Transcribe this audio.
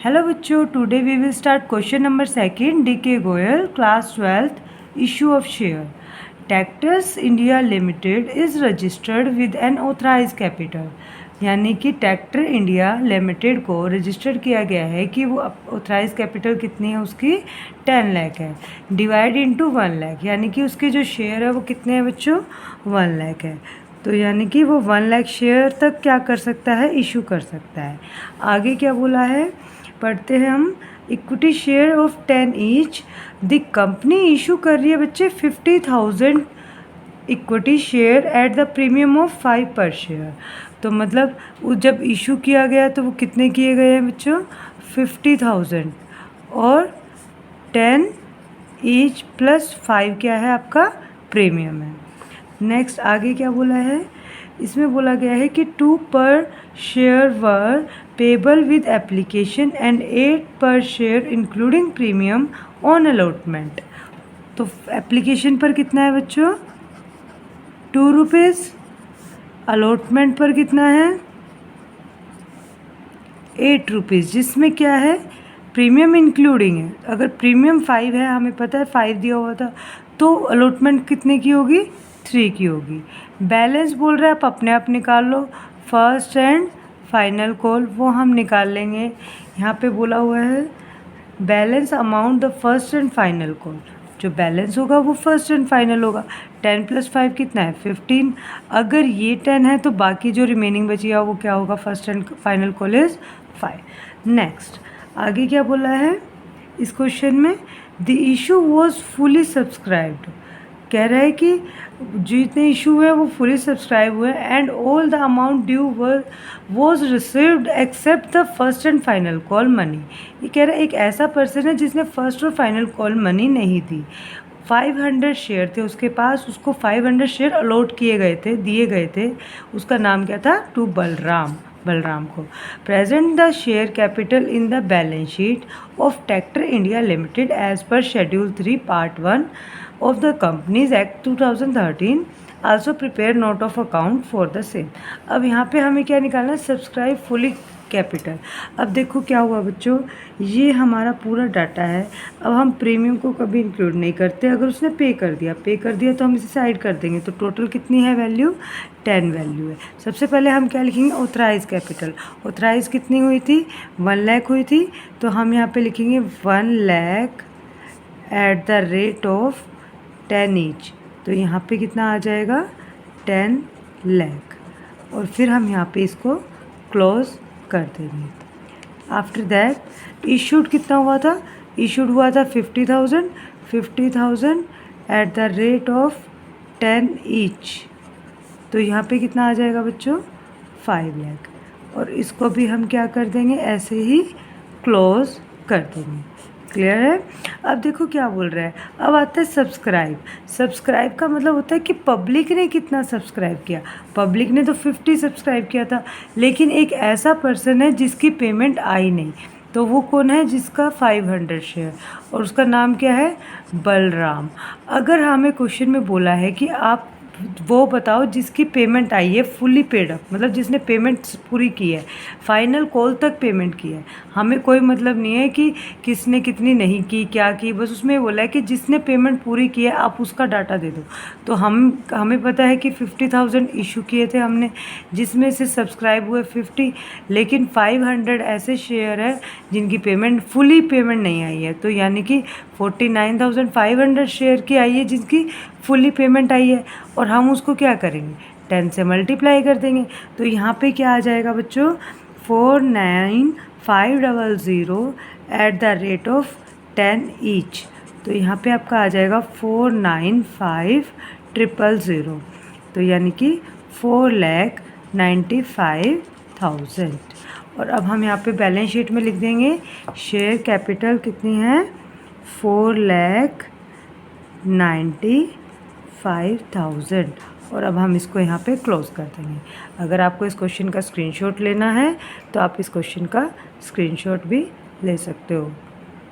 Hello बच्चों, today we will start question number second D K Goyal 12th issue of share. Tractors India limited is registered with an authorise capital, यानी कि tractor India limited को registered किया गया है कि वो ऑथराइज कैपिटल कितनी है उसकी 10 लाख है, डिवाइड इनटू 1 लाख, यानी कि उसके जो शेयर है वो कितने हैं बच्चों 1 लाख है। तो यानी कि वो 1 लाख शेयर तक क्या कर सकता है, इशू कर सकता है। आगे क्या बोला है पढ़ते हैं हम। Equity share of 10 each, the company issue कर रही है बच्चे 50,000 equity share at the premium of 5 पर शेयर। तो मतलब वो जब इशू किया गया तो वो कितने किए गए हैं बच्चों 50,000 और 10 ईच प्लस 5 क्या है आपका प्रीमियम है। नेक्स्ट आगे क्या बोला है, इसमें बोला गया है कि 2 पर share were payable with application and 8 पर share including premium on allotment. तो एप्लीकेशन पर कितना है बच्चों 2 रुपीज़, अलॉटमेंट पर कितना है 8 रुपीज़, जिसमें क्या है प्रीमियम इंक्लूडिंग है। अगर प्रीमियम 5 है, हमें पता है 5 दिया हुआ था, तो अलॉटमेंट कितने की होगी 3 की होगी। बैलेंस बोल रहा है आप अपने आप निकाल लो, फर्स्ट एंड फाइनल कॉल वो हम निकाल लेंगे। यहाँ पे बोला हुआ है balance amount the first and final call, जो बैलेंस होगा वो फर्स्ट एंड फाइनल होगा। 10 + 5 कितना है 15। अगर ये 10 है तो बाकी जो रिमेनिंग बची है वो क्या होगा, first and final call is 5। Next आगे क्या बोला है इस क्वेश्चन में, the issue was fully subscribed. कह रहा है कि जितने इशू हुए वो फुली सब्सक्राइब हुए and all the amount due was received accept the first and final call money. ये कह रहा है एक ऐसा पर्सन है जिसने फर्स्ट और फाइनल कॉल मनी नहीं दी। 500 शेयर थे उसके पास, उसको 500 शेयर अलॉट किए गए थे, दिए गए थे। उसका नाम क्या था, टू बलराम को। Present the share capital in the balance sheet of tractor India limited as per schedule 3 part 1 of the Companies Act 2013, also prepare note of account for the same। अब यहाँ पे हमें क्या निकालना है, सब्सक्राइब फुली कैपिटल। अब देखो क्या हुआ बच्चों, ये हमारा पूरा डाटा है। अब हम प्रीमियम को कभी इंक्लूड नहीं करते, अगर उसने पे कर दिया तो हम इसे साइड कर देंगे। तो टोटल कितनी है वैल्यू 10 वैल्यू है। सबसे पहले हम क्या लिखेंगे, ऑथराइज कैपिटल। ऑथराइज कितनी हुई थी 1 लाख हुई थी, तो हम यहाँ पे लिखेंगे 1 lakh at the rate of 10 each. तो यहाँ पे कितना आ जाएगा 10 लाख, और फिर हम यहाँ पे इसको क्लोज कर देंगे। आफ्टर दैट इशूड कितना हुआ था, इशूड हुआ था 50,000 at the rate of 10 each. तो यहाँ पे कितना आ जाएगा बच्चों 5 लाख, और इसको भी हम क्या कर देंगे ऐसे ही क्लोज कर देंगे। क्लियर है। अब देखो क्या बोल रहा है, अब आता है सब्सक्राइब का मतलब होता है कि पब्लिक ने कितना सब्सक्राइब किया। पब्लिक ने तो 50 सब्सक्राइब किया था, लेकिन एक ऐसा पर्सन है जिसकी पेमेंट आई नहीं। तो वो कौन है, जिसका 500 शेयर, और उसका नाम क्या है बलराम। अगर हमें क्वेश्चन में बोला है कि आप वो बताओ जिसकी पेमेंट आई है फुली पेड अप, मतलब जिसने पेमेंट पूरी की है, फाइनल कॉल तक पेमेंट की है। हमें कोई मतलब नहीं है कि किसने कितनी नहीं की, क्या की, बस उसमें बोला है कि जिसने पेमेंट पूरी की है आप उसका डाटा दे दो। तो हमें पता है कि 50,000 इशू किए थे हमने, जिसमें से सब्सक्राइब हुए 50, लेकिन 500 ऐसे शेयर है जिनकी पेमेंट फुली पेमेंट नहीं आई है। तो यानी कि 49,500 शेयर की आई है जिनकी फुली पेमेंट आई है, और हम उसको क्या करेंगे 10 से मल्टीप्लाई कर देंगे। तो यहाँ पे क्या आ जाएगा बच्चों 49,500 at the rate of 10 each. तो यहाँ पे आपका आ जाएगा 495,000, तो यानी कि 4,95,000। और अब हम यहाँ पे बैलेंस शीट में लिख देंगे शेयर कैपिटल कितनी है 4,95,000, और अब हम इसको यहाँ पे क्लोज कर देंगे। अगर आपको इस क्वेश्चन का स्क्रीनशॉट लेना है तो आप इस क्वेश्चन का स्क्रीनशॉट भी ले सकते हो।